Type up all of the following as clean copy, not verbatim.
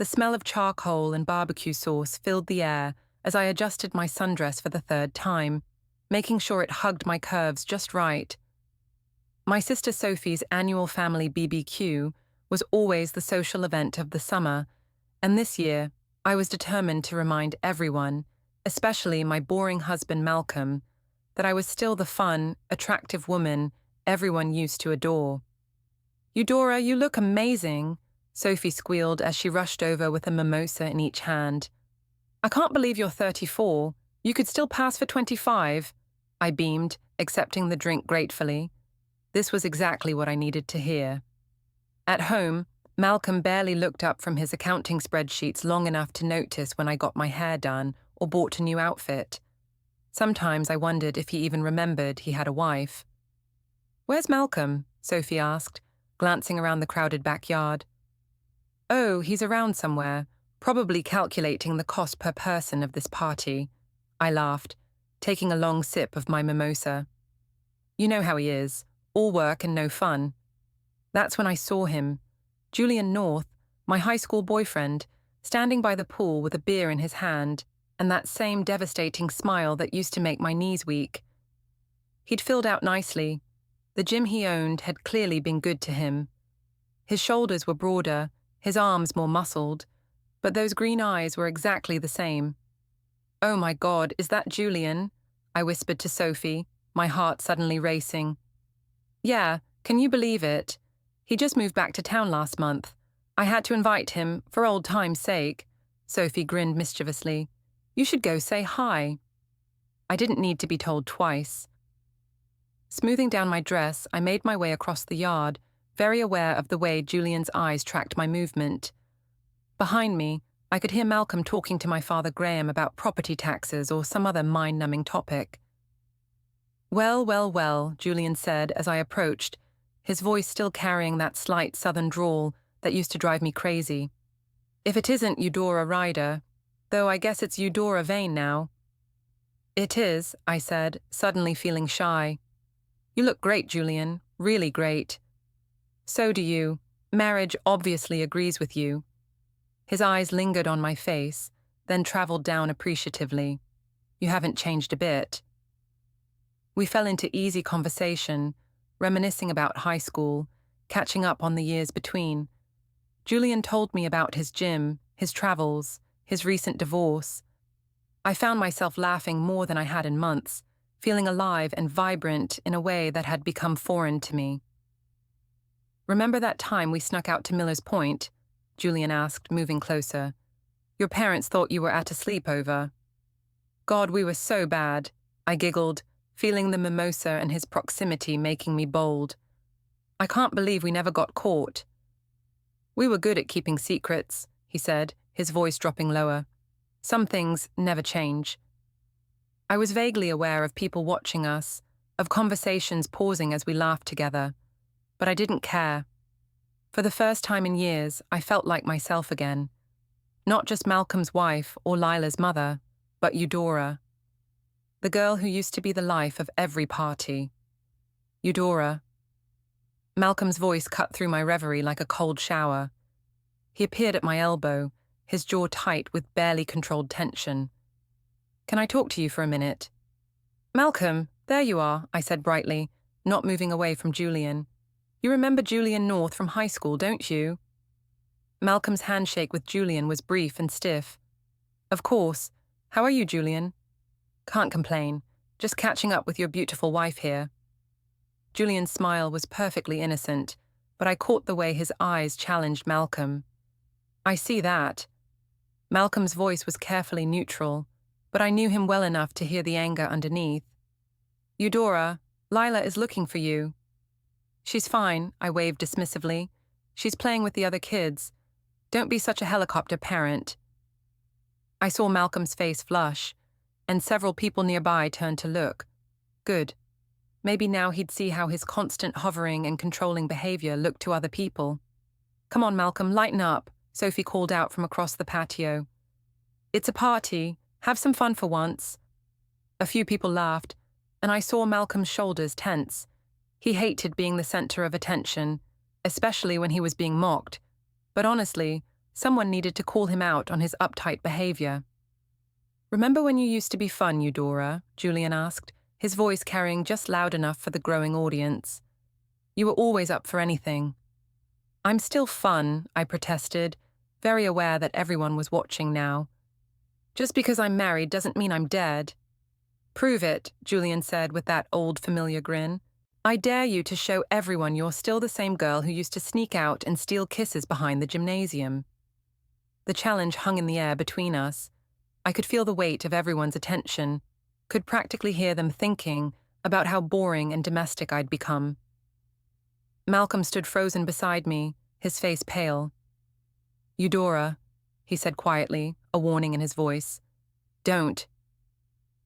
The smell of charcoal and barbecue sauce filled the air as I adjusted my sundress for the third time, making sure it hugged my curves just right. My sister Sophie's annual family BBQ was always the social event of the summer, and this year I was determined to remind everyone, especially my boring husband Malcolm, that I was still the fun, attractive woman everyone used to adore. "Eudora, you look amazing," Sophie squealed as she rushed over with a mimosa in each hand. "I can't believe you're 34. You could still pass for 25. I beamed, accepting the drink gratefully. This was exactly what I needed to hear. At home, Malcolm barely looked up from his accounting spreadsheets long enough to notice when I got my hair done or bought a new outfit. Sometimes I wondered if he even remembered he had a wife. "Where's Malcolm?" Sophie asked, glancing around the crowded backyard. "Oh, he's around somewhere, probably calculating the cost per person of this party," I laughed, taking a long sip of my mimosa. "You know how he is, all work and no fun." That's when I saw him, Julian North, my high school boyfriend, standing by the pool with a beer in his hand, and that same devastating smile that used to make my knees weak. He'd filled out nicely. The gym he owned had clearly been good to him. His shoulders were broader, his arms more muscled, but those green eyes were exactly the same. "Oh my God, is that Julian?" I whispered to Sophie, my heart suddenly racing. "Yeah, can you believe it? He just moved back to town last month. I had to invite him, for old time's sake." Sophie grinned mischievously. "You should go say hi." I didn't need to be told twice. Smoothing down my dress, I made my way across the yard, very aware of the way Julian's eyes tracked my movement. Behind me, I could hear Malcolm talking to my father Graham about property taxes or some other mind-numbing topic. "Well, well, well," Julian said as I approached, his voice still carrying that slight southern drawl that used to drive me crazy. "If it isn't Eudora Ryder, though I guess it's Eudora Vane now." "It is," I said, suddenly feeling shy. "You look great, Julian, really great." "So do you. Marriage obviously agrees with you." His eyes lingered on my face, then traveled down appreciatively. "You haven't changed a bit." We fell into easy conversation, reminiscing about high school, catching up on the years between. Julian told me about his gym, his travels, his recent divorce. I found myself laughing more than I had in months, feeling alive and vibrant in a way that had become foreign to me. "Remember that time we snuck out to Miller's Point?" Julian asked, moving closer. "Your parents thought you were at a sleepover." "God, we were so bad," I giggled, feeling the mimosa and his proximity making me bold. "I can't believe we never got caught." "We were good at keeping secrets," he said, his voice dropping lower. "Some things never change." I was vaguely aware of people watching us, of conversations pausing as we laughed together, but I didn't care. For the first time in years, I felt like myself again. Not just Malcolm's wife or Lila's mother, but Eudora. The girl who used to be the life of every party. Eudora. Malcolm's voice cut through my reverie like a cold shower. He appeared at my elbow, his jaw tight with barely controlled tension. "Can I talk to you for a minute?" "Malcolm, there you are," I said brightly, not moving away from Julian. "You remember Julian North from high school, don't you?" Malcolm's handshake with Julian was brief and stiff. "Of course. How are you, Julian?" "Can't complain. Just catching up with your beautiful wife here." Julian's smile was perfectly innocent, but I caught the way his eyes challenged Malcolm. "I see that." Malcolm's voice was carefully neutral, but I knew him well enough to hear the anger underneath. "Eudora, Lila is looking for you." "She's fine," I waved dismissively. "She's playing with the other kids. Don't be such a helicopter parent." I saw Malcolm's face flush, and several people nearby turned to look. Good. Maybe now he'd see how his constant hovering and controlling behavior looked to other people. "Come on, Malcolm, lighten up," Sophie called out from across the patio. "It's a party. Have some fun for once." A few people laughed, and I saw Malcolm's shoulders tense. He hated being the center of attention, especially when he was being mocked. But honestly, Someone needed to call him out on his uptight behavior. "Remember when you used to be fun, Eudora?" Julian asked, his voice carrying just loud enough for the growing audience. "You were always up for anything." "I'm still fun," I protested, very aware that everyone was watching now. "Just because I'm married doesn't mean I'm dead." "Prove it," Julian said with that old familiar grin. "I dare you to show everyone you're still the same girl who used to sneak out and steal kisses behind the gymnasium." The challenge hung in the air between us. I could feel the weight of everyone's attention, could practically hear them thinking about how boring and domestic I'd become. Malcolm stood frozen beside me, his face pale. "Eudora," he said quietly, a warning in his voice. "Don't."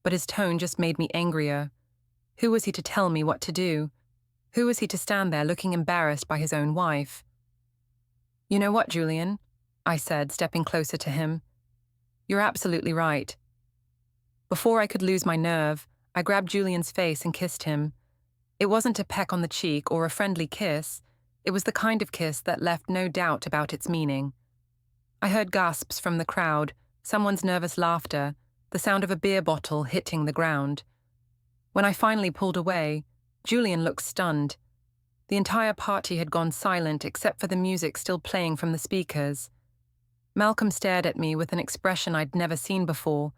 But his tone just made me angrier. Who was he to tell me what to do? Who was he to stand there looking embarrassed by his own wife? "You know what, Julian?" I said, stepping closer to him. "You're absolutely right." Before I could lose my nerve, I grabbed Julian's face and kissed him. It wasn't a peck on the cheek or a friendly kiss. It was the kind of kiss that left no doubt about its meaning. I heard gasps from the crowd, someone's nervous laughter, the sound of a beer bottle hitting the ground. When I finally pulled away, Julian looked stunned. The entire party had gone silent except for the music still playing from the speakers. Malcolm stared at me with an expression I'd never seen before.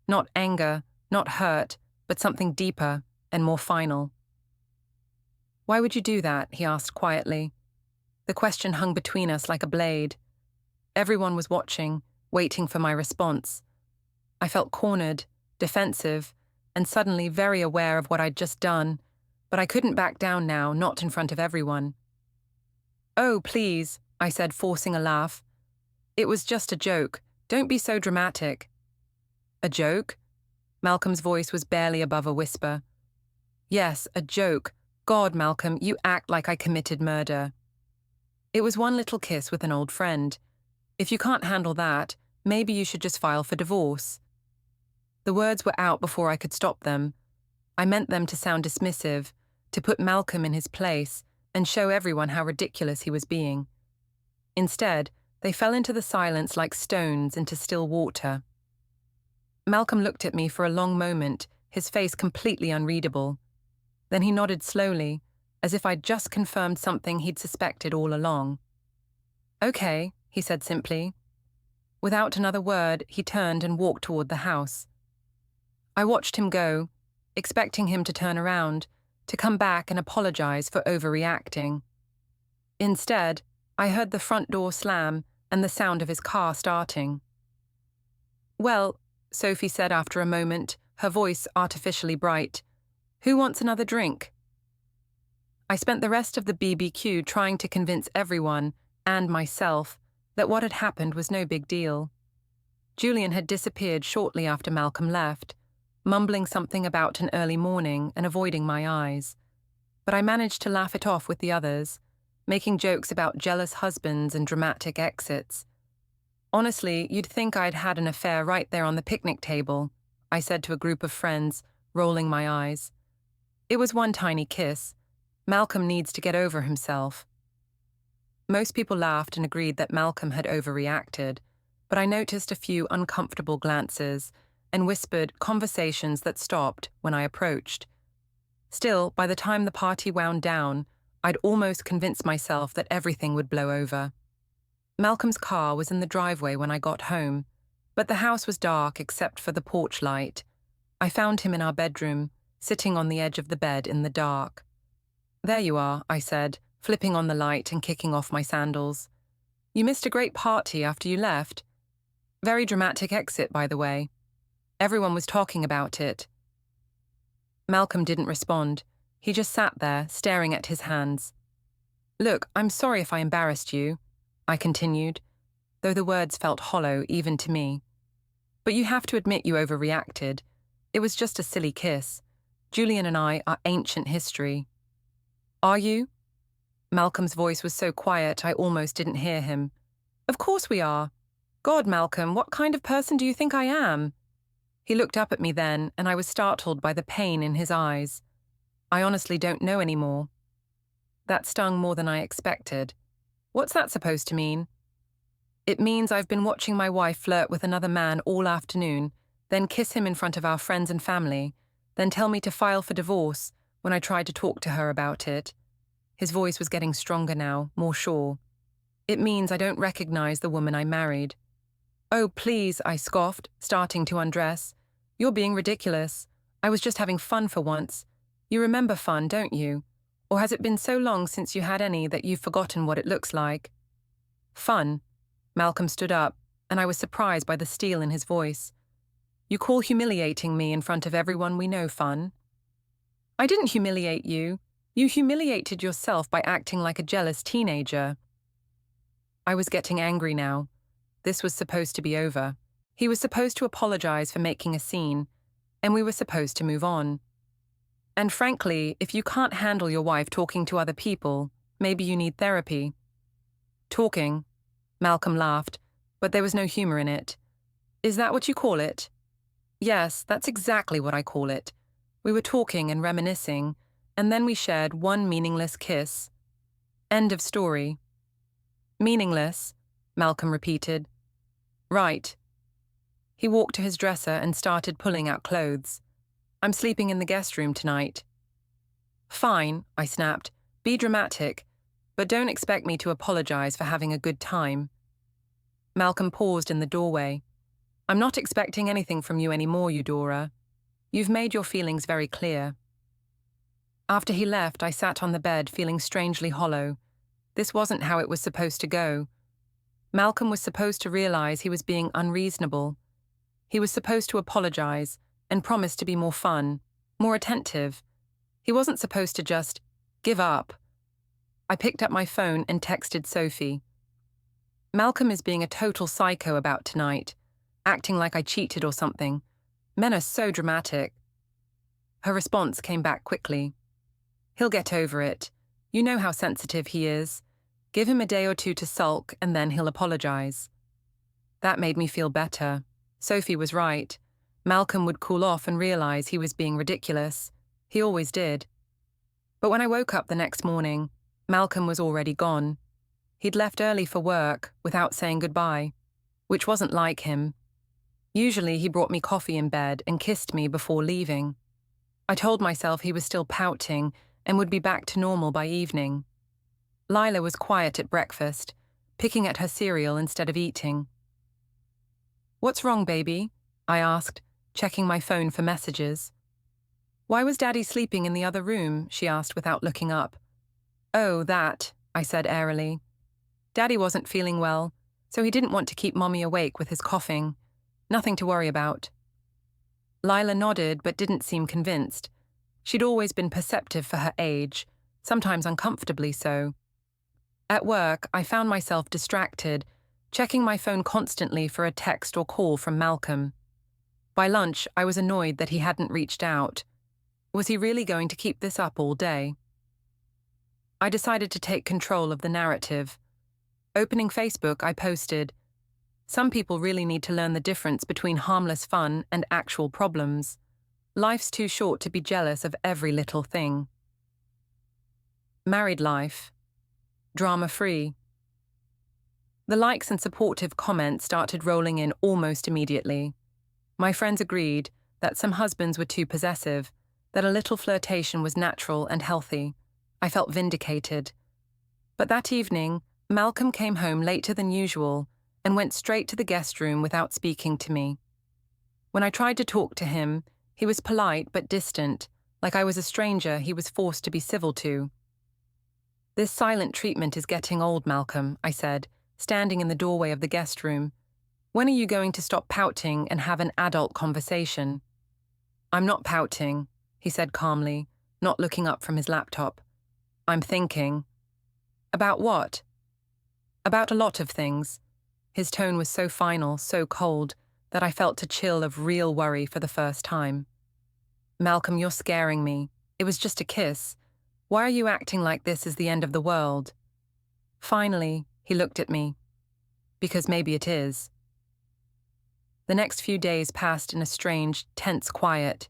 Not anger, not hurt, but something deeper and more final. "Why would you do that?" he asked quietly. The question hung between us like a blade. Everyone was watching, waiting for my response. I felt cornered, defensive, and suddenly very aware of what I'd just done, but I couldn't back down now, not in front of everyone. "Oh, please," I said, forcing a laugh. "It was just a joke. Don't be so dramatic." "A joke?" Malcolm's voice was barely above a whisper. "Yes, a joke. God, Malcolm, you act like I committed murder." "It was one little kiss with an old friend. If you can't handle that, maybe you should just file for divorce." The words were out before I could stop them. I meant them to sound dismissive, to put Malcolm in his place and show everyone how ridiculous he was being. Instead, they fell into the silence like stones into still water. Malcolm looked at me for a long moment, his face completely unreadable. Then he nodded slowly, as if I'd just confirmed something he'd suspected all along. "Okay," he said simply. Without another word, he turned and walked toward the house. I watched him go, expecting him to turn around, to come back and apologize for overreacting. Instead, I heard the front door slam and the sound of his car starting. "Well," Sophie said after a moment, her voice artificially bright, "who wants another drink?" I spent the rest of the BBQ trying to convince everyone, and myself, that what had happened was no big deal. Julian had disappeared shortly after Malcolm left, mumbling something about an early morning and avoiding my eyes. But I managed to laugh it off with the others, making jokes about jealous husbands and dramatic exits. "Honestly, you'd think I'd had an affair right there on the picnic table," I said to a group of friends, rolling my eyes. "It was one tiny kiss. Malcolm needs to get over himself." Most people laughed and agreed that Malcolm had overreacted, but I noticed a few uncomfortable glances and whispered conversations that stopped when I approached. Still, by the time the party wound down, I'd almost convinced myself that everything would blow over. Malcolm's car was in the driveway when I got home, but the house was dark except for the porch light. I found him in our bedroom, sitting on the edge of the bed in the dark. "There you are," I said, flipping on the light and kicking off my sandals. "You missed a great party after you left. Very dramatic exit, by the way. Everyone was talking about it." Malcolm didn't respond. He just sat there, staring at his hands. "Look, I'm sorry if I embarrassed you," I continued, though the words felt hollow even to me. "But you have to admit you overreacted. It was just a silly kiss. Julian and I are ancient history." "Are you?" Malcolm's voice was so quiet I almost didn't hear him. "Of course we are. God, Malcolm, what kind of person do you think I am?" He looked up at me then, and I was startled by the pain in his eyes. "I honestly don't know anymore." That stung more than I expected. "What's that supposed to mean?" It means I've been watching my wife flirt with another man all afternoon, then kiss him in front of our friends and family, then tell me to file for divorce when I tried to talk to her about it. His voice was getting stronger now, more sure. It means I don't recognize the woman I married. Oh, please, I scoffed, starting to undress. You're being ridiculous. I was just having fun for once. You remember fun, don't you? Or has it been so long since you had any that you've forgotten what it looks like? Fun. Malcolm stood up, and I was surprised by the steel in his voice. You call humiliating me in front of everyone we know fun? I didn't humiliate you. You humiliated yourself by acting like a jealous teenager. I was getting angry now. This was supposed to be over. He was supposed to apologize for making a scene, and we were supposed to move on. And frankly, if you can't handle your wife talking to other people, maybe you need therapy. Talking? Malcolm laughed, but there was no humor in it. Is that what you call it? Yes, that's exactly what I call it. We were talking and reminiscing, and then we shared one meaningless kiss. End of story. Meaningless, Malcolm repeated. Right. He walked to his dresser and started pulling out clothes. I'm sleeping in the guest room tonight. Fine, I snapped. Be dramatic, but don't expect me to apologize for having a good time. Malcolm paused in the doorway. I'm not expecting anything from you anymore, Eudora. You've made your feelings very clear. After he left, I sat on the bed feeling strangely hollow. This wasn't how it was supposed to go. Malcolm was supposed to realize he was being unreasonable. He was supposed to apologize and promise to be more fun, more attentive. He wasn't supposed to just give up. I picked up my phone and texted Sophie. Malcolm is being a total psycho about tonight, acting like I cheated or something. Men are so dramatic. Her response came back quickly. He'll get over it. You know how sensitive he is. Give him a day or two to sulk and then he'll apologize. That made me feel better. Sophie was right. Malcolm would cool off and realize he was being ridiculous. He always did. But when I woke up the next morning, Malcolm was already gone. He'd left early for work without saying goodbye, which wasn't like him. Usually he brought me coffee in bed and kissed me before leaving. I told myself he was still pouting and would be back to normal by evening. Lila was quiet at breakfast, picking at her cereal instead of eating. What's wrong, baby? I asked, checking my phone for messages. Why was Daddy sleeping in the other room? She asked without looking up. Oh, that, I said airily. Daddy wasn't feeling well, so he didn't want to keep Mommy awake with his coughing. Nothing to worry about. Lila nodded but didn't seem convinced. She'd always been perceptive for her age, sometimes uncomfortably so. At work, I found myself distracted, checking my phone constantly for a text or call from Malcolm. By lunch, I was annoyed that he hadn't reached out. Was he really going to keep this up all day? I decided to take control of the narrative. Opening Facebook, I posted, "Some people really need to learn the difference between harmless fun and actual problems. Life's too short to be jealous of every little thing." Married life. Drama-free. The likes and supportive comments started rolling in almost immediately. My friends agreed that some husbands were too possessive, that a little flirtation was natural and healthy. I felt vindicated. But that evening, Malcolm came home later than usual and went straight to the guest room without speaking to me. When I tried to talk to him, he was polite but distant, like I was a stranger he was forced to be civil to. This silent treatment is getting old, Malcolm, I said, standing in the doorway of the guest room. When are you going to stop pouting and have an adult conversation? I'm not pouting, he said calmly, not looking up from his laptop. I'm thinking. About what? About a lot of things. His tone was so final, so cold, that I felt a chill of real worry for the first time. Malcolm, you're scaring me. It was just a kiss. Why are you acting like this is the end of the world? Finally, he looked at me. Because maybe it is. The next few days passed in a strange, tense quiet.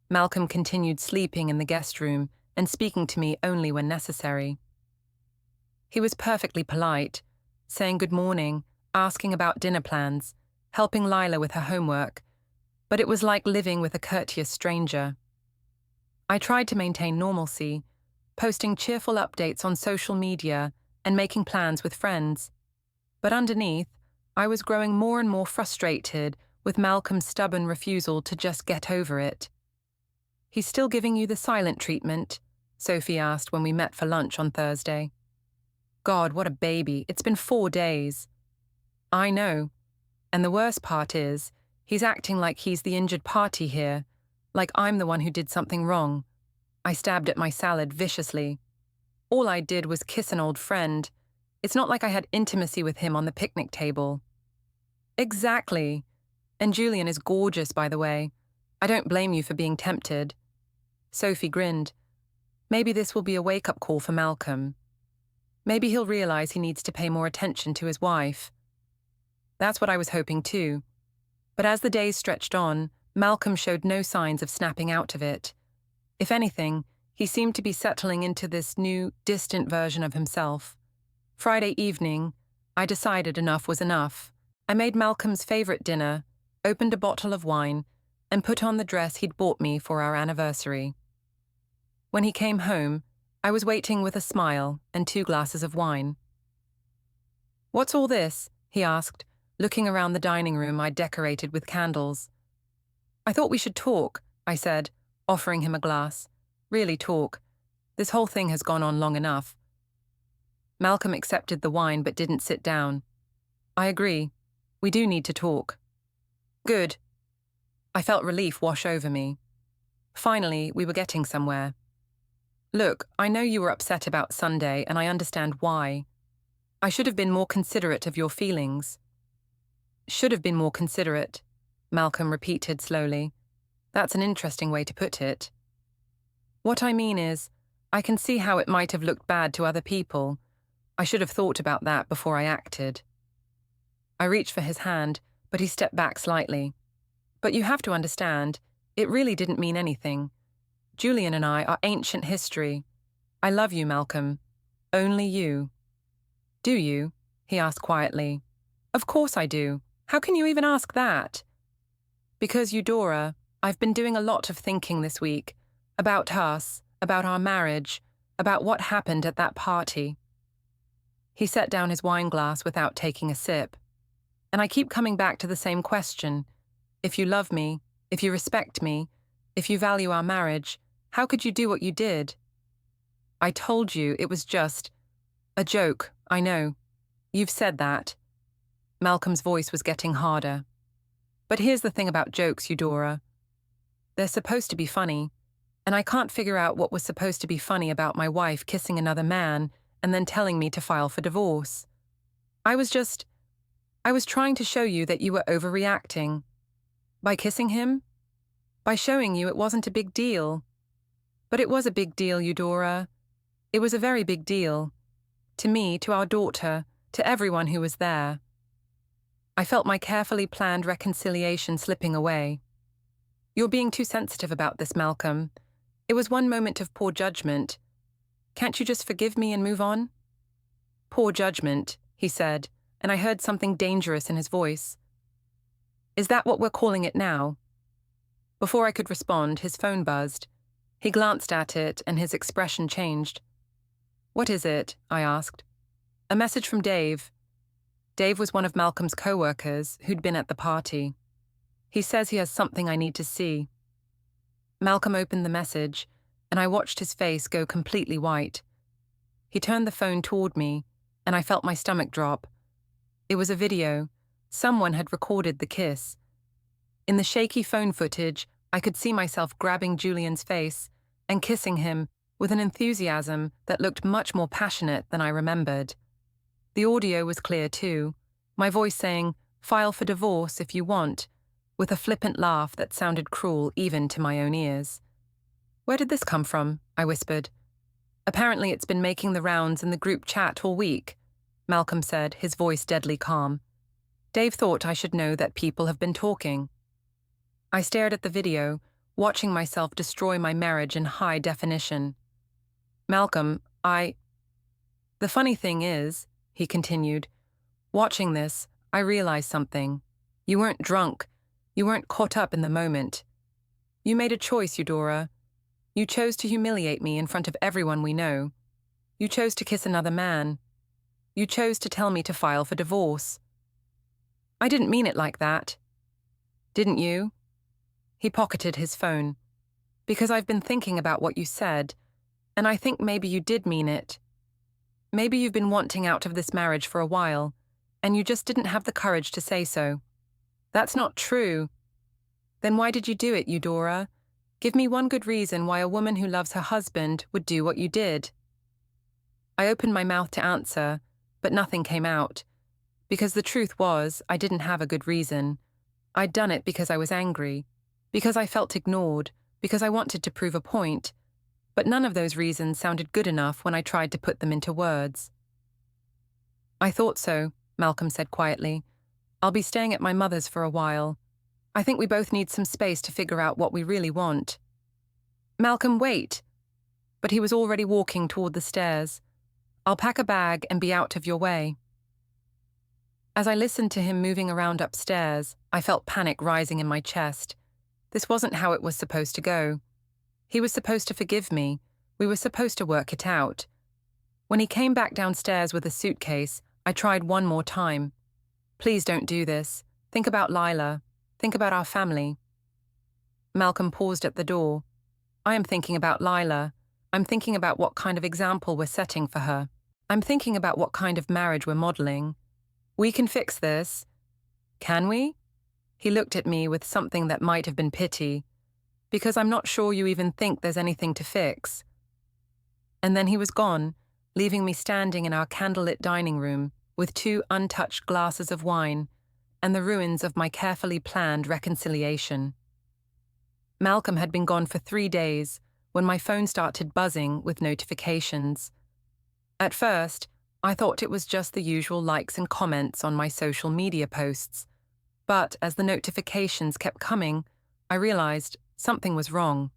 Malcolm continued sleeping in the guest room and speaking to me only when necessary. He was perfectly polite, saying good morning, asking about dinner plans, helping Lila with her homework, but it was like living with a courteous stranger. I tried to maintain normalcy, posting cheerful updates on social media and making plans with friends. But underneath, I was growing more and more frustrated with Malcolm's stubborn refusal to just get over it. "He's still giving you the silent treatment?" Sophie asked when we met for lunch on Thursday. "God, what a baby. It's been 4 days." "I know. And the worst part is, he's acting like he's the injured party here, like I'm the one who did something wrong." I stabbed at my salad viciously. "All I did was kiss an old friend. It's not like I had intimacy with him on the picnic table." "Exactly. And Julian is gorgeous, by the way. I don't blame you for being tempted." Sophie grinned. "Maybe this will be a wake-up call for Malcolm. Maybe he'll realize he needs to pay more attention to his wife." That's what I was hoping too. But as the days stretched on, Malcolm showed no signs of snapping out of it. If anything, he seemed to be settling into this new, distant version of himself. Friday evening, I decided enough was enough. I made Malcolm's favorite dinner, opened a bottle of wine, and put on the dress he'd bought me for our anniversary. When he came home, I was waiting with a smile and 2 glasses of wine. "What's all this?" he asked, looking around the dining room I'd decorated with candles. "I thought we should talk," I said, offering him a glass. "Really talk. This whole thing has gone on long enough." Malcolm accepted the wine but didn't sit down. "I agree. We do need to talk." "Good." I felt relief wash over me. Finally, we were getting somewhere. "Look, I know you were upset about Sunday, and I understand why. I should have been more considerate of your feelings." "Should have been more considerate," Malcolm repeated slowly. "That's an interesting way to put it." "What I mean is, I can see how it might have looked bad to other people. I should have thought about that before I acted." I reached for his hand, but he stepped back slightly. "But you have to understand, it really didn't mean anything. Julian and I are ancient history. I love you, Malcolm. Only you." "Do you?" he asked quietly. "Of course I do. How can you even ask that?" "Because, Eudora, I've been doing a lot of thinking this week. About us, about our marriage, about what happened at that party." He set down his wine glass without taking a sip. "And I keep coming back to the same question. If you love me, if you respect me, if you value our marriage, how could you do what you did?" "I told you it was just a joke, I know. You've said that." Malcolm's voice was getting harder. "But here's the thing about jokes, Eudora. They're supposed to be funny, and I can't figure out what was supposed to be funny about my wife kissing another man and then telling me to file for divorce. I was trying to show you that you were overreacting. By kissing him? By showing you it wasn't a big deal. But it was a big deal, Eudora. It was a very big deal. To me, to our daughter, to everyone who was there." I felt my carefully planned reconciliation slipping away. "You're being too sensitive about this, Malcolm. It was one moment of poor judgment. Can't you just forgive me and move on?" "Poor judgment," he said, and I heard something dangerous in his voice. "Is that what we're calling it now?" Before I could respond, his phone buzzed. He glanced at it, and his expression changed. "What is it?" I asked. "A message from Dave." Dave was one of Malcolm's co-workers who'd been at the party. "He says he has something I need to see." Malcolm opened the message, and I watched his face go completely white. He turned the phone toward me, and I felt my stomach drop. It was a video. Someone had recorded the kiss. In the shaky phone footage, I could see myself grabbing Julian's face and kissing him with an enthusiasm that looked much more passionate than I remembered. The audio was clear too, my voice saying, "File for divorce if you want," with a flippant laugh that sounded cruel even to my own ears. "Where did this come from?" I whispered. "Apparently it's been making the rounds in the group chat all week," Malcolm said, his voice deadly calm. "Dave thought I should know that people have been talking." I stared at the video, watching myself destroy my marriage in high definition. "Malcolm, The funny thing is," he continued, "watching this, I realized something. You weren't drunk. You weren't caught up in the moment. You made a choice, Eudora. You chose to humiliate me in front of everyone we know. You chose to kiss another man. You chose to tell me to file for divorce. I didn't mean it like that. Didn't you? He pocketed his phone. Because I've been thinking about what you said, and I think maybe you did mean it. Maybe you've been wanting out of this marriage for a while, and you just didn't have the courage to say so. That's not true. Then why did you do it, Eudora? Give me one good reason why a woman who loves her husband would do what you did. I opened my mouth to answer, but nothing came out. Because the truth was, I didn't have a good reason. I'd done it because I was angry, because I felt ignored, because I wanted to prove a point. But none of those reasons sounded good enough when I tried to put them into words. I thought so, Malcolm said quietly. I'll be staying at my mother's for a while. I think we both need some space to figure out what we really want. Malcolm, wait! But he was already walking toward the stairs. I'll pack a bag and be out of your way. As I listened to him moving around upstairs, I felt panic rising in my chest. This wasn't how it was supposed to go. He was supposed to forgive me. We were supposed to work it out. When he came back downstairs with a suitcase, I tried one more time. Please don't do this. Think about Lila. Think about our family. Malcolm paused at the door. I am thinking about Lila. I'm thinking about what kind of example we're setting for her. I'm thinking about what kind of marriage we're modeling. We can fix this. Can we? He looked at me with something that might have been pity. Because I'm not sure you even think there's anything to fix. And then he was gone, leaving me standing in our candlelit dining room with 2 untouched glasses of wine and the ruins of my carefully planned reconciliation. Malcolm had been gone for 3 days when my phone started buzzing with notifications. At first, I thought it was just the usual likes and comments on my social media posts, but as the notifications kept coming, I realized something was wrong.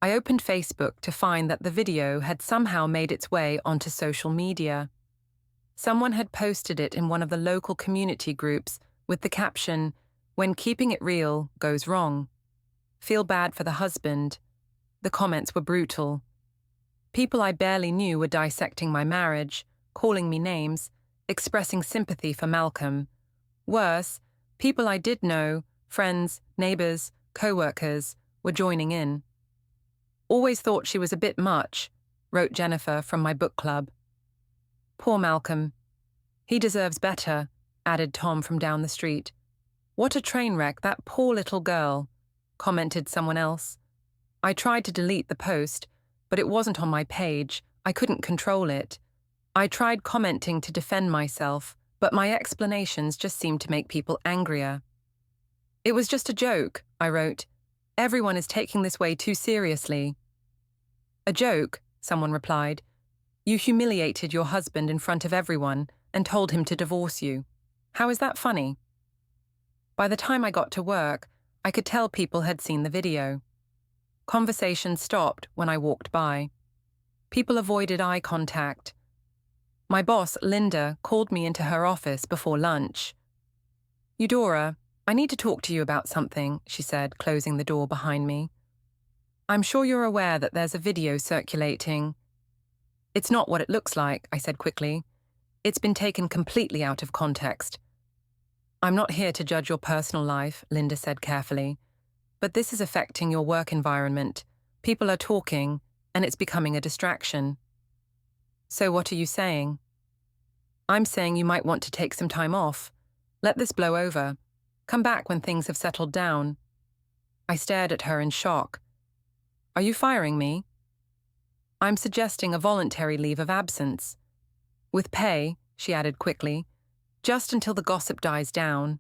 I opened Facebook to find that the video had somehow made its way onto social media. Someone had posted it in one of the local community groups with the caption, "When keeping it real goes wrong. Feel bad for the husband." The comments were brutal. People I barely knew were dissecting my marriage, calling me names, expressing sympathy for Malcolm. Worse, people I did know, friends, neighbors, co-workers, were joining in. Always thought she was a bit much, wrote Jennifer from my book club. Poor Malcolm. He deserves better, added Tom from down the street. What a train wreck, that poor little girl, commented someone else. I tried to delete the post, but it wasn't on my page. I couldn't control it. I tried commenting to defend myself, but my explanations just seemed to make people angrier. It was just a joke, I wrote. Everyone is taking this way too seriously. A joke, someone replied. You humiliated your husband in front of everyone and told him to divorce you. How is that funny? By the time I got to work, I could tell people had seen the video. Conversation stopped when I walked by. People avoided eye contact. My boss, Linda, called me into her office before lunch. Eudora, I need to talk to you about something, she said, closing the door behind me. I'm sure you're aware that there's a video circulating. It's not what it looks like, I said quickly. It's been taken completely out of context. I'm not here to judge your personal life, Linda said carefully. But this is affecting your work environment. People are talking, and it's becoming a distraction. So what are you saying? I'm saying you might want to take some time off. Let this blow over. Come back when things have settled down. I stared at her in shock. Are you firing me? I'm suggesting a voluntary leave of absence. With pay, she added quickly, just until the gossip dies down.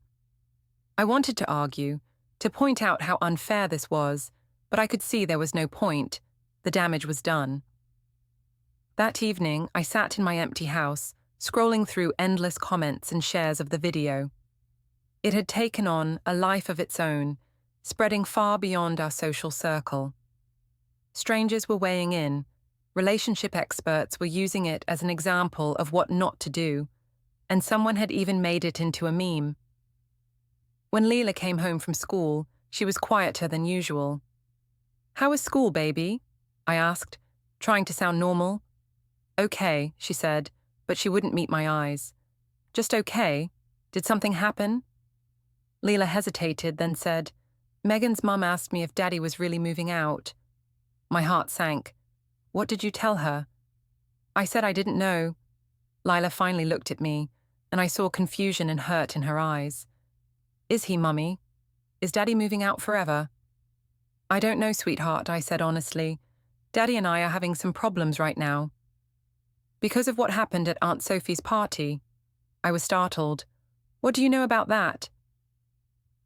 I wanted to argue, to point out how unfair this was, but I could see there was no point. The damage was done. That evening, I sat in my empty house, scrolling through endless comments and shares of the video. It had taken on a life of its own, spreading far beyond our social circle. Strangers were weighing in. Relationship experts were using it as an example of what not to do. and someone had even made it into a meme. When Leela came home from school, she was quieter than usual. "How was school, baby?" I asked, trying to sound normal. "Okay," she said, but she wouldn't meet my eyes. "Just okay? Did something happen?" Leela hesitated, then said, "Megan's mum asked me if Daddy was really moving out." My heart sank. "What did you tell her?" I said I didn't know. Lila finally looked at me, and I saw confusion and hurt in her eyes. "Is he, Mummy? Is Daddy moving out forever?" "I don't know, sweetheart," I said honestly. "Daddy and I are having some problems right now." "Because of what happened at Aunt Sophie's party?" I was startled. "What do you know about that?"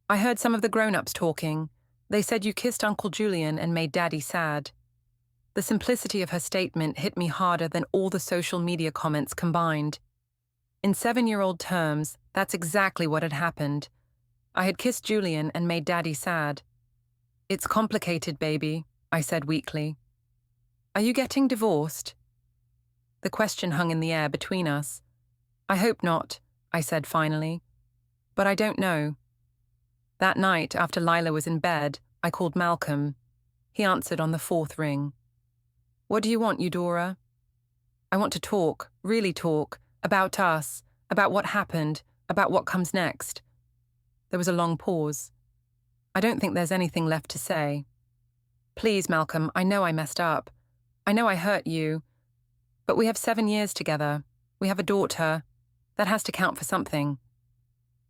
"I heard some of the grown-ups talking. They said you kissed Uncle Julian and made Daddy sad." The simplicity of her statement hit me harder than all the social media comments combined. In 7-year-old terms, that's exactly what had happened. I had kissed Julian and made Daddy sad. "It's complicated, baby," I said weakly. "Are you getting divorced?" The question hung in the air between us. "I hope not," I said finally. "But I don't know." That night, after Lila was in bed, I called Malcolm. He answered on the 4th ring. "What do you want, Eudora?" "I want to talk, really talk, about us, about what happened, about what comes next." There was a long pause. "I don't think there's anything left to say." "Please, Malcolm, I know I messed up. I know I hurt you. But we have 7 years together. We have a daughter. That has to count for something."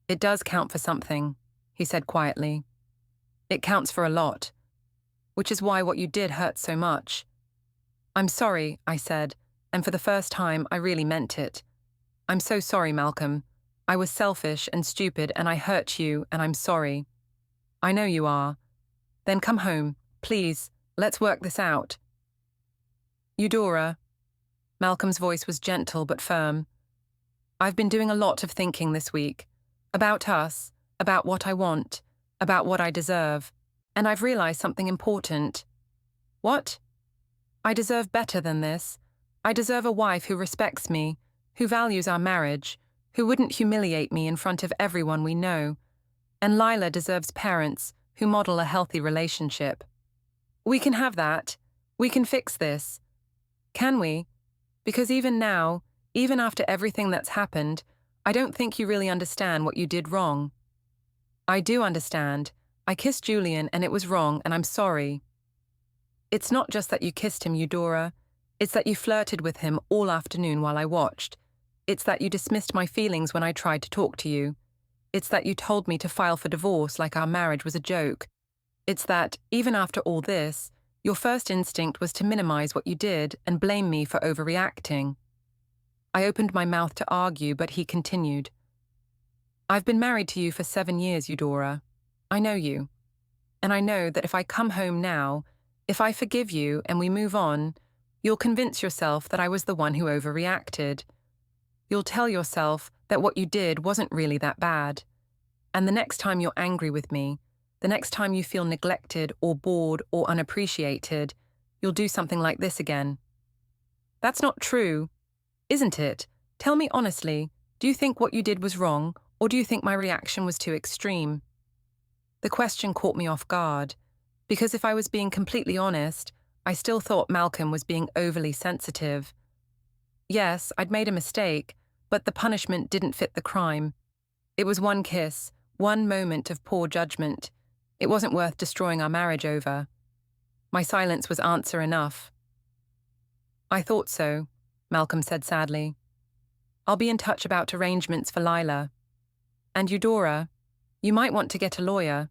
"It does count for something," he said quietly. "It counts for a lot. Which is why what you did hurts so much." "I'm sorry," I said, and for the first time I really meant it. "I'm so sorry, Malcolm. I was selfish and stupid and I hurt you and I'm sorry." "I know you are. Then come home, please. Let's work this out." "Eudora." Malcolm's voice was gentle but firm. "I've been doing a lot of thinking this week. About us, about what I want, about what I deserve. And I've realized something important." "What?" "I deserve better than this. I deserve a wife who respects me, who values our marriage, who wouldn't humiliate me in front of everyone we know. And Lila deserves parents who model a healthy relationship." "We can have that. We can fix this." "Can we? Because even now, even after everything that's happened, I don't think you really understand what you did wrong." "I do understand. I kissed Julian and it was wrong and I'm sorry." "It's not just that you kissed him, Eudora. It's that you flirted with him all afternoon while I watched. It's that you dismissed my feelings when I tried to talk to you. It's that you told me to file for divorce like our marriage was a joke. It's that, even after all this, your first instinct was to minimize what you did and blame me for overreacting." I opened my mouth to argue, but he continued. "I've been married to you for 7 years, Eudora. I know you. And I know that if I come home now, if I forgive you and we move on, you'll convince yourself that I was the one who overreacted. You'll tell yourself that what you did wasn't really that bad. And the next time you're angry with me, the next time you feel neglected or bored or unappreciated, you'll do something like this again." "That's not true. Isn't it? Tell me honestly, do you think what you did was wrong, or do you think my reaction was too extreme?" The question caught me off guard, because if I was being completely honest, I still thought Malcolm was being overly sensitive. Yes, I'd made a mistake, but the punishment didn't fit the crime. It was one kiss, one moment of poor judgment. It wasn't worth destroying our marriage over. My silence was answer enough. "I thought so," Malcolm said sadly. "I'll be in touch about arrangements for Lila. And Eudora, you might want to get a lawyer."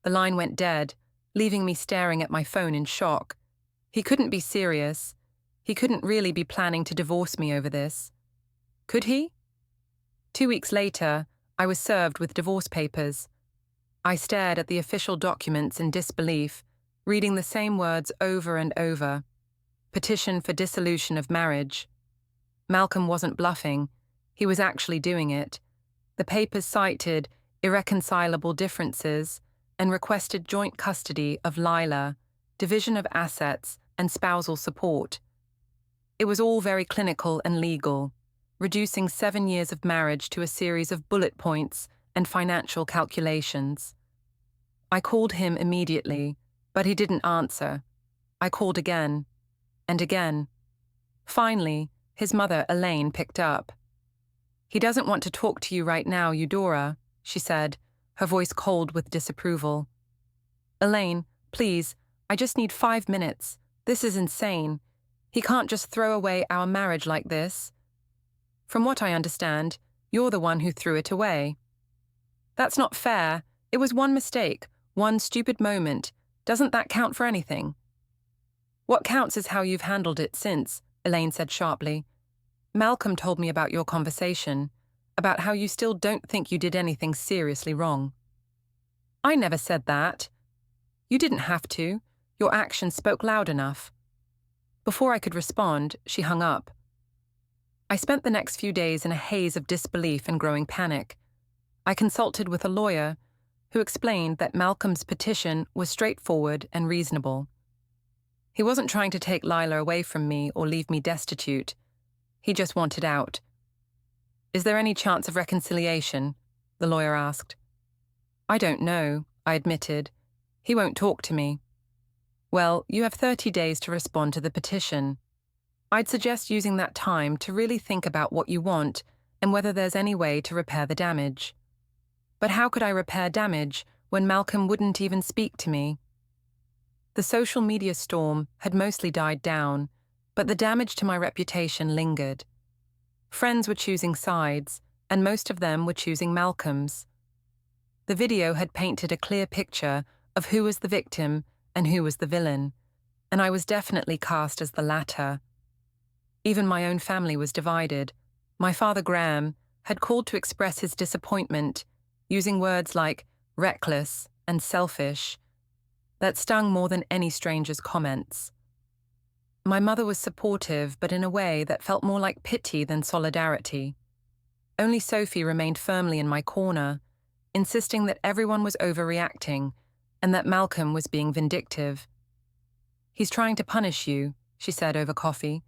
The line went dead, leaving me staring at my phone in shock. He couldn't be serious. He couldn't really be planning to divorce me over this. Could he? 2 weeks later, I was served with divorce papers. I stared at the official documents in disbelief, reading the same words over and over. Petition for dissolution of marriage. Malcolm wasn't bluffing. He was actually doing it. The papers cited irreconcilable differences and requested joint custody of Lila, division of assets, and spousal support. It was all very clinical and legal. reducing 7 years of marriage to a series of bullet points and financial calculations. I called him immediately, but he didn't answer. I called again, and again. Finally, his mother, Elaine, picked up. "He doesn't want to talk to you right now, Eudora," she said, her voice cold with disapproval. "Elaine, please, I just need 5 minutes. This is insane. He can't just throw away our marriage like this. From what I understand, you're the one who threw it away." "That's not fair. It was one mistake, one stupid moment. Doesn't that count for anything?" "What counts is how you've handled it since," Elaine said sharply. "Malcolm told me about your conversation, about how you still don't think you did anything seriously wrong." "I never said that." "You didn't have to. Your actions spoke loud enough." Before I could respond, she hung up. I spent the next few days in a haze of disbelief and growing panic. I consulted with a lawyer who explained that Malcolm's petition was straightforward and reasonable. He wasn't trying to take Lila away from me or leave me destitute. He just wanted out. "Is there any chance of reconciliation?" the lawyer asked. "I don't know," I admitted. "He won't talk to me." "Well, you have 30 days to respond to the petition. I'd suggest using that time to really think about what you want and whether there's any way to repair the damage." "But how could I repair damage when Malcolm wouldn't even speak to me?" The social media storm had mostly died down, but the damage to my reputation lingered. Friends were choosing sides, and most of them were choosing Malcolm's. The video had painted a clear picture of who was the victim and who was the villain, and I was definitely cast as the latter. Even my own family was divided. My father, Graham, had called to express his disappointment, using words like reckless and selfish that stung more than any stranger's comments. My mother was supportive, but in a way that felt more like pity than solidarity. Only Sophie remained firmly in my corner, insisting that everyone was overreacting and that Malcolm was being vindictive. "He's trying to punish you," she said over coffee.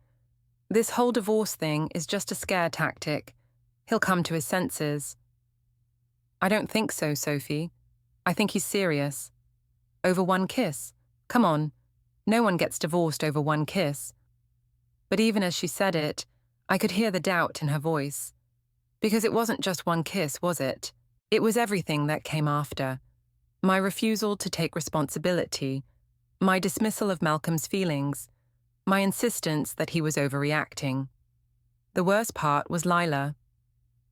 "This whole divorce thing is just a scare tactic. He'll come to his senses." "I don't think so, Sophie. I think he's serious." "Over one kiss? Come on. No one gets divorced over one kiss." But even as she said it, I could hear the doubt in her voice. Because it wasn't just one kiss, was it? It was everything that came after. My refusal to take responsibility, my dismissal of Malcolm's feelings, my insistence that he was overreacting. The worst part was Lila.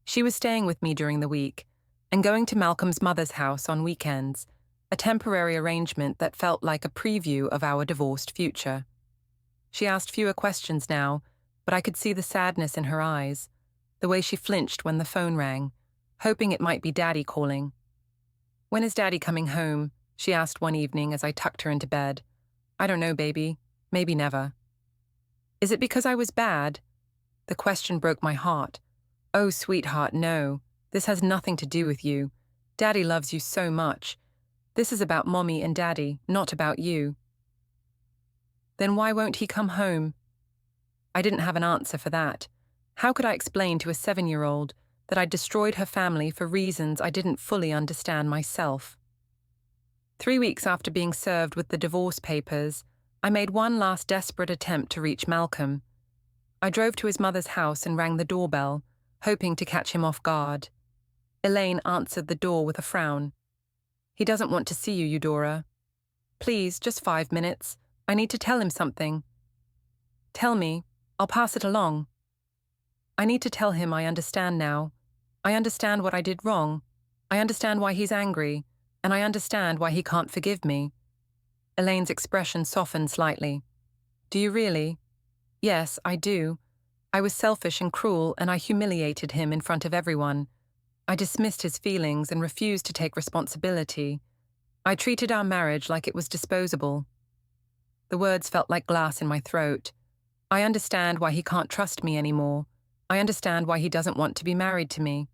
She was staying with me during the week and going to Malcolm's mother's house on weekends, a temporary arrangement that felt like a preview of our divorced future. She asked fewer questions now, but I could see the sadness in her eyes, the way she flinched when the phone rang, hoping it might be Daddy calling. "When is Daddy coming home?" she asked one evening as I tucked her into bed. "I don't know, baby. Maybe never." "Is it because I was bad?" The question broke my heart. "Oh, sweetheart, no. This has nothing to do with you. Daddy loves you so much. This is about Mommy and Daddy, not about you." "Then why won't he come home?" I didn't have an answer for that. How could I explain to a 7-year-old that I'd destroyed her family for reasons I didn't fully understand myself? 3 weeks after being served with the divorce papers, I made one last desperate attempt to reach Malcolm. I drove to his mother's house and rang the doorbell, hoping to catch him off guard. Elaine answered the door with a frown. "He doesn't want to see you, Eudora." "Please, just 5 minutes. I need to tell him something." "Tell me. I'll pass it along." "I need to tell him I understand now. I understand what I did wrong. I understand why he's angry, and I understand why he can't forgive me." Elaine's expression softened slightly. "Do you really?" "Yes, I do. I was selfish and cruel, and I humiliated him in front of everyone. I dismissed his feelings and refused to take responsibility. I treated our marriage like it was disposable." The words felt like glass in my throat. "I understand why he can't trust me anymore. I understand why he doesn't want to be married to me."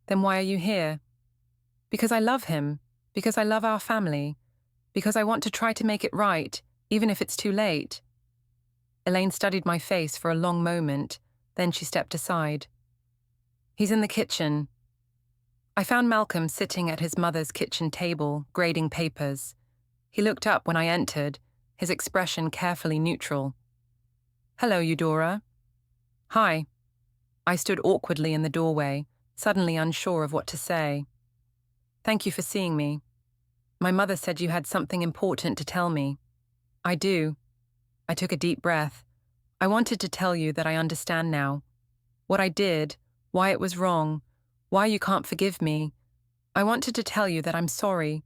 "Then why are you here?" "Because I love him. Because I love our family. Because I want to try to make it right, even if it's too late." Elaine studied my face for a long moment, Then she stepped aside. "He's in the kitchen." I found Malcolm sitting at his mother's kitchen table, grading papers. He looked up when I entered, his expression carefully neutral. "Hello, Eudora." "Hi." I stood awkwardly in the doorway, suddenly unsure of what to say. "Thank you for seeing me. My mother said you had something important to tell me." "I do." I took a deep breath. "I wanted to tell you that I understand now. What I did, why it was wrong, why you can't forgive me. I wanted to tell you that I'm sorry.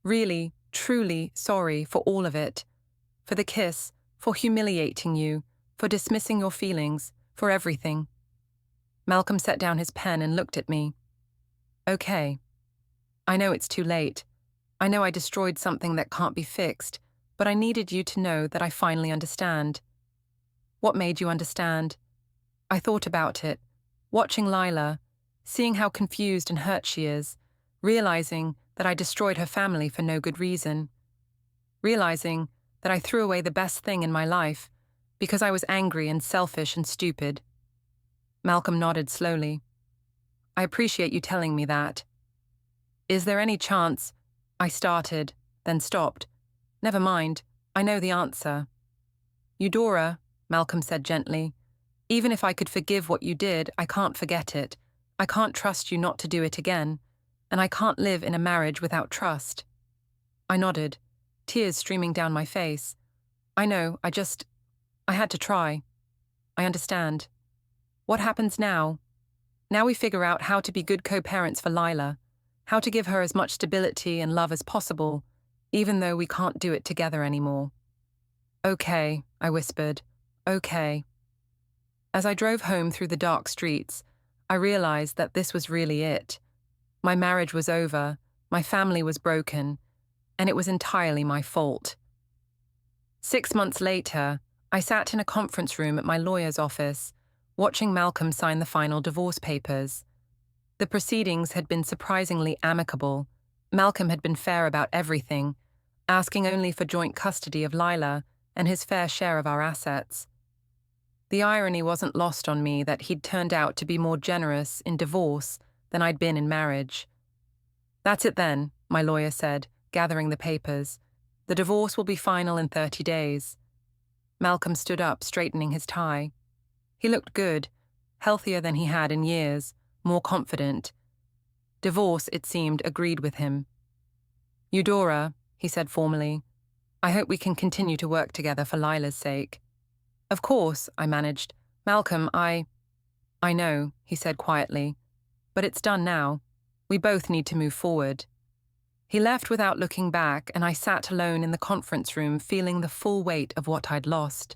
Really, truly sorry for all of it. For the kiss, for humiliating you, for dismissing your feelings, for everything." Malcolm set down his pen and looked at me. "Okay. I know it's too late. I know I destroyed something that can't be fixed, but I needed you to know that I finally understand." "What made you understand?" I thought about it, watching Lila, seeing how confused and hurt she is, realizing that I destroyed her family for no good reason, realizing that I threw away the best thing in my life because I was angry and selfish and stupid. Malcolm nodded slowly. "I appreciate you telling me that." "Is there any chance—" I started, then stopped. "Never mind, I know the answer." "Eudora," Malcolm said gently, "even if I could forgive what you did, I can't forget it. I can't trust you not to do it again, and I can't live in a marriage without trust." I nodded, tears streaming down my face. "I know, I had to try. I understand. What happens now? Now we figure out how to be good co-parents for Lila, how to give her as much stability and love as possible, even though we can't do it together anymore." "Okay," I whispered. "Okay." As I drove home through the dark streets, I realized that this was really it. My marriage was over, my family was broken, and it was entirely my fault. 6 months later, I sat in a conference room at my lawyer's office, watching Malcolm sign the final divorce papers. The proceedings had been surprisingly amicable. Malcolm had been fair about everything, asking only for joint custody of Lila and his fair share of our assets. The irony wasn't lost on me that he'd turned out to be more generous in divorce than I'd been in marriage. "That's it then," my lawyer said, gathering the papers. "The divorce will be final in 30 days. Malcolm stood up, straightening his tie. He looked good, healthier than he had in years, more confident. Divorce, it seemed, agreed with him. "Eudora," he said formally, "I hope we can continue to work together for Lila's sake." "Of course," I managed. "Malcolm, I know," he said quietly. "But it's done now. We both need to move forward." He left without looking back, and I sat alone in the conference room feeling the full weight of what I'd lost.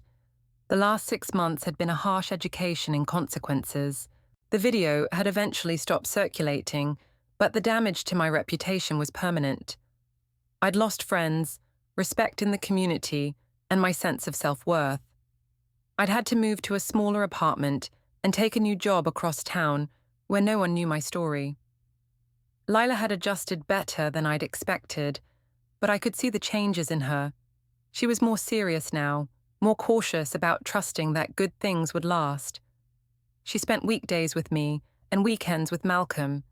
The last 6 months had been a harsh education in consequences. The video had eventually stopped circulating, but the damage to my reputation was permanent. I'd lost friends, respect in the community, and my sense of self-worth. I'd had to move to a smaller apartment and take a new job across town where no one knew my story. Lila had adjusted better than I'd expected, but I could see the changes in her. She was more serious now, more cautious about trusting that good things would last. She spent weekdays with me and weekends with Malcolm,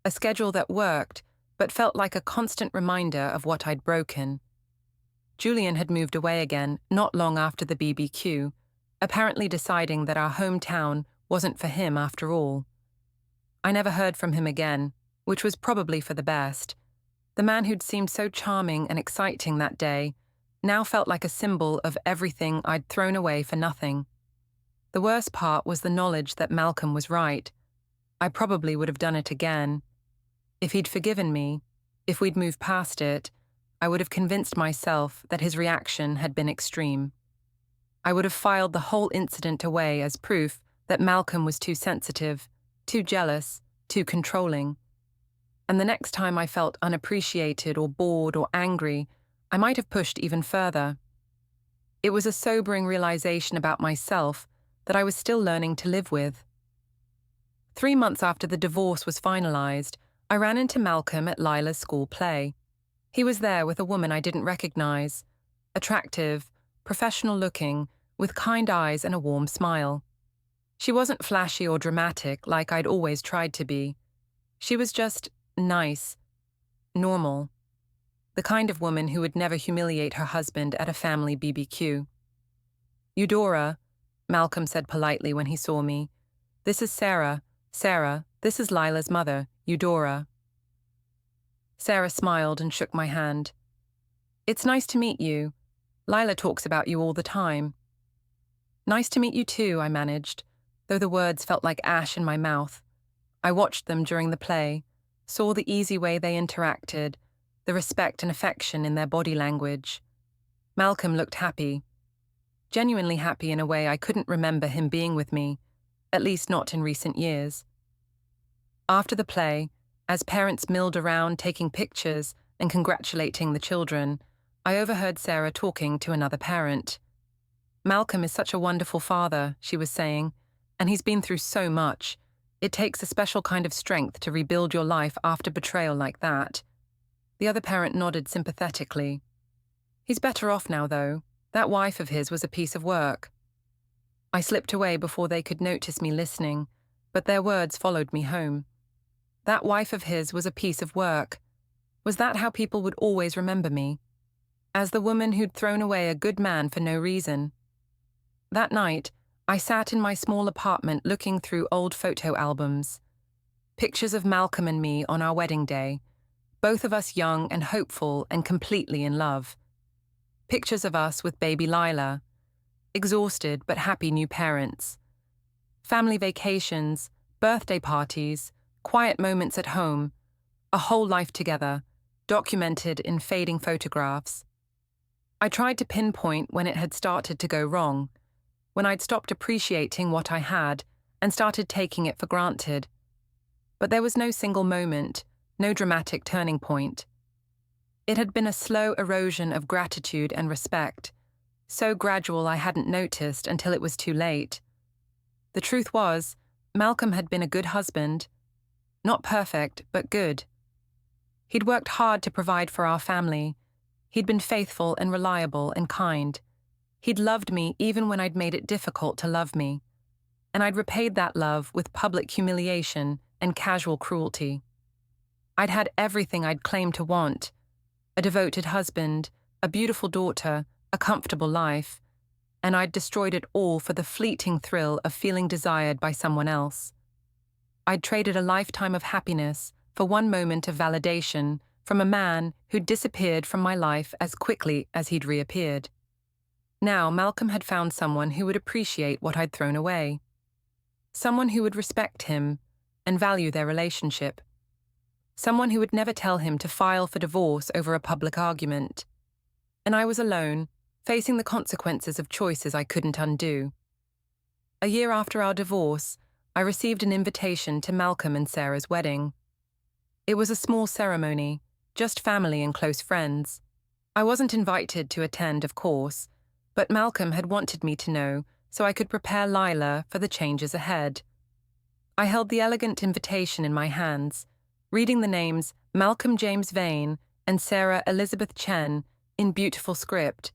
a schedule that worked but felt like a constant reminder of what I'd broken. Julian had moved away again not long after the BBQ, apparently deciding that our hometown wasn't for him after all. I never heard from him again, which was probably for the best. The man who'd seemed so charming and exciting that day now felt like a symbol of everything I'd thrown away for nothing. The worst part was the knowledge that Malcolm was right. I probably would have done it again. If he'd forgiven me, if we'd moved past it, I would have convinced myself that his reaction had been extreme. I would have filed the whole incident away as proof that Malcolm was too sensitive, too jealous, too controlling. And the next time I felt unappreciated or bored or angry, I might have pushed even further. It was a sobering realization about myself that I was still learning to live with. 3 months after the divorce was finalized, I ran into Malcolm at Lila's school play. He was there with a woman I didn't recognize, attractive, professional-looking, with kind eyes and a warm smile. She wasn't flashy or dramatic like I'd always tried to be. She was just nice, normal, the kind of woman who would never humiliate her husband at a family BBQ. Eudora, Malcolm said politely when he saw me. This is Sarah. Sarah, this is Lila's mother, Eudora. Sarah smiled and shook my hand. It's nice to meet you. Lila talks about you all the time. Nice to meet you too, I managed, though the words felt like ash in my mouth. I watched them during the play, saw the easy way they interacted, the respect and affection in their body language. Malcolm looked happy. Genuinely happy in a way I couldn't remember him being with me, at least not in recent years. After the play, as parents milled around taking pictures and congratulating the children, I overheard Sarah talking to another parent. Malcolm is such a wonderful father, she was saying, and he's been through so much. It takes a special kind of strength to rebuild your life after betrayal like that. The other parent nodded sympathetically. He's better off now, though. That wife of his was a piece of work. I slipped away before they could notice me listening, but their words followed me home. That wife of his was a piece of work. Was that how people would always remember me? As the woman who'd thrown away a good man for no reason? That night, I sat in my small apartment looking through old photo albums. Pictures of Malcolm and me on our wedding day, both of us young and hopeful and completely in love. Pictures of us with baby Lila, exhausted but happy new parents. Family vacations, birthday parties, quiet moments at home, a whole life together, documented in fading photographs. I tried to pinpoint when it had started to go wrong, when I'd stopped appreciating what I had and started taking it for granted. But there was no single moment, no dramatic turning point. It had been a slow erosion of gratitude and respect, so gradual I hadn't noticed until it was too late. The truth was, Malcolm had been a good husband. Not perfect, but good. He'd worked hard to provide for our family. He'd been faithful and reliable and kind. He'd loved me even when I'd made it difficult to love me. And I'd repaid that love with public humiliation and casual cruelty. I'd had everything I'd claimed to want: a devoted husband, a beautiful daughter, a comfortable life, and I'd destroyed it all for the fleeting thrill of feeling desired by someone else. I'd traded a lifetime of happiness for one moment of validation from a man who'd disappeared from my life as quickly as he'd reappeared. Now Malcolm had found someone who would appreciate what I'd thrown away. Someone who would respect him and value their relationship. Someone who would never tell him to file for divorce over a public argument. And I was alone, facing the consequences of choices I couldn't undo. A year after our divorce, I received an invitation to Malcolm and Sarah's wedding. It was a small ceremony, just family and close friends. I wasn't invited to attend, of course, but Malcolm had wanted me to know so I could prepare Lila for the changes ahead. I held the elegant invitation in my hands, reading the names Malcolm James Vane and Sarah Elizabeth Chen in beautiful script,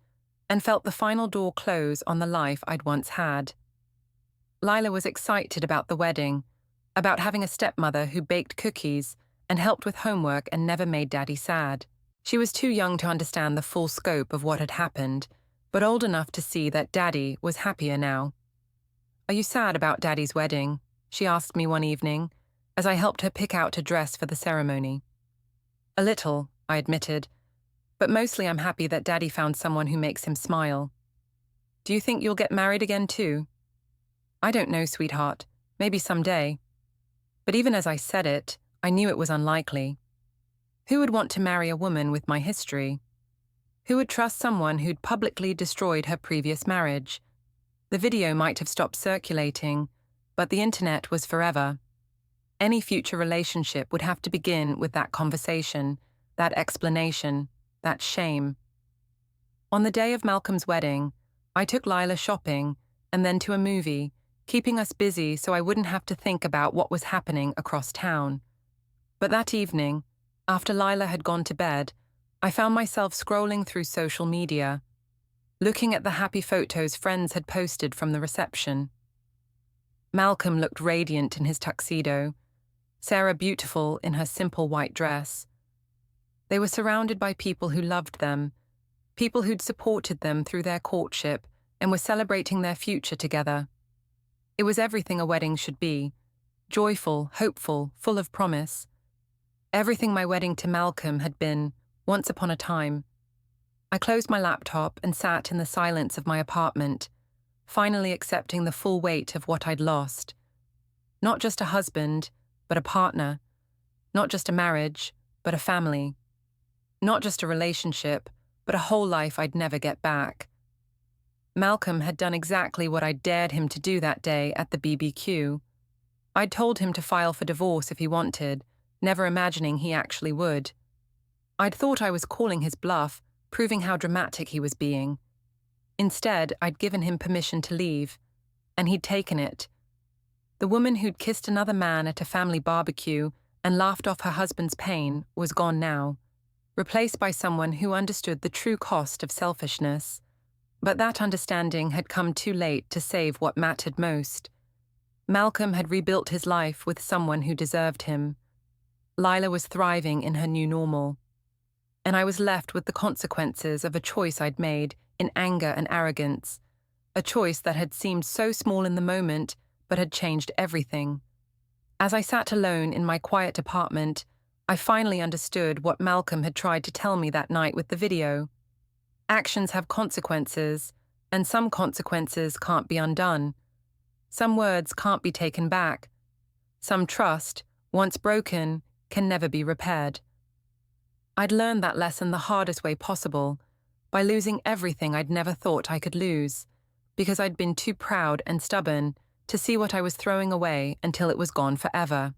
and felt the final door close on the life I'd once had. Lila was excited about the wedding, about having a stepmother who baked cookies and helped with homework and never made Daddy sad. She was too young to understand the full scope of what had happened, but old enough to see that Daddy was happier now. "Are you sad about Daddy's wedding?" she asked me one evening, as I helped her pick out a dress for the ceremony. "A little," I admitted, "but mostly I'm happy that Daddy found someone who makes him smile." "Do you think you'll get married again too?" "I don't know, sweetheart. Maybe someday." But even as I said it, I knew it was unlikely. Who would want to marry a woman with my history? Who would trust someone who'd publicly destroyed her previous marriage? The video might have stopped circulating, but the internet was forever. Any future relationship would have to begin with that conversation, that explanation, that shame. On the day of Malcolm's wedding, I took Lila shopping and then to a movie, keeping us busy so I wouldn't have to think about what was happening across town. But that evening, after Lila had gone to bed, I found myself scrolling through social media, looking at the happy photos friends had posted from the reception. Malcolm looked radiant in his tuxedo, Sarah beautiful in her simple white dress. They were surrounded by people who loved them, people who'd supported them through their courtship and were celebrating their future together. It was everything a wedding should be, joyful, hopeful, full of promise. Everything my wedding to Malcolm had been, once upon a time. I closed my laptop and sat in the silence of my apartment, finally accepting the full weight of what I'd lost. Not just a husband, but a partner. Not just a marriage, but a family. Not just a relationship, but a whole life I'd never get back. Malcolm had done exactly what I dared him to do that day at the BBQ. I'd told him to file for divorce if he wanted, never imagining he actually would. I'd thought I was calling his bluff, proving how dramatic he was being. Instead, I'd given him permission to leave, and he'd taken it. The woman who'd kissed another man at a family barbecue and laughed off her husband's pain was gone now, replaced by someone who understood the true cost of selfishness. But that understanding had come too late to save what mattered most. Malcolm had rebuilt his life with someone who deserved him. Lila was thriving in her new normal. And I was left with the consequences of a choice I'd made in anger and arrogance, a choice that had seemed so small in the moment but had changed everything. As I sat alone in my quiet apartment, I finally understood what Malcolm had tried to tell me that night with the video. Actions have consequences, and some consequences can't be undone. Some words can't be taken back. Some trust, once broken, can never be repaired. I'd learned that lesson the hardest way possible, by losing everything I'd never thought I could lose, because I'd been too proud and stubborn to see what I was throwing away until it was gone forever.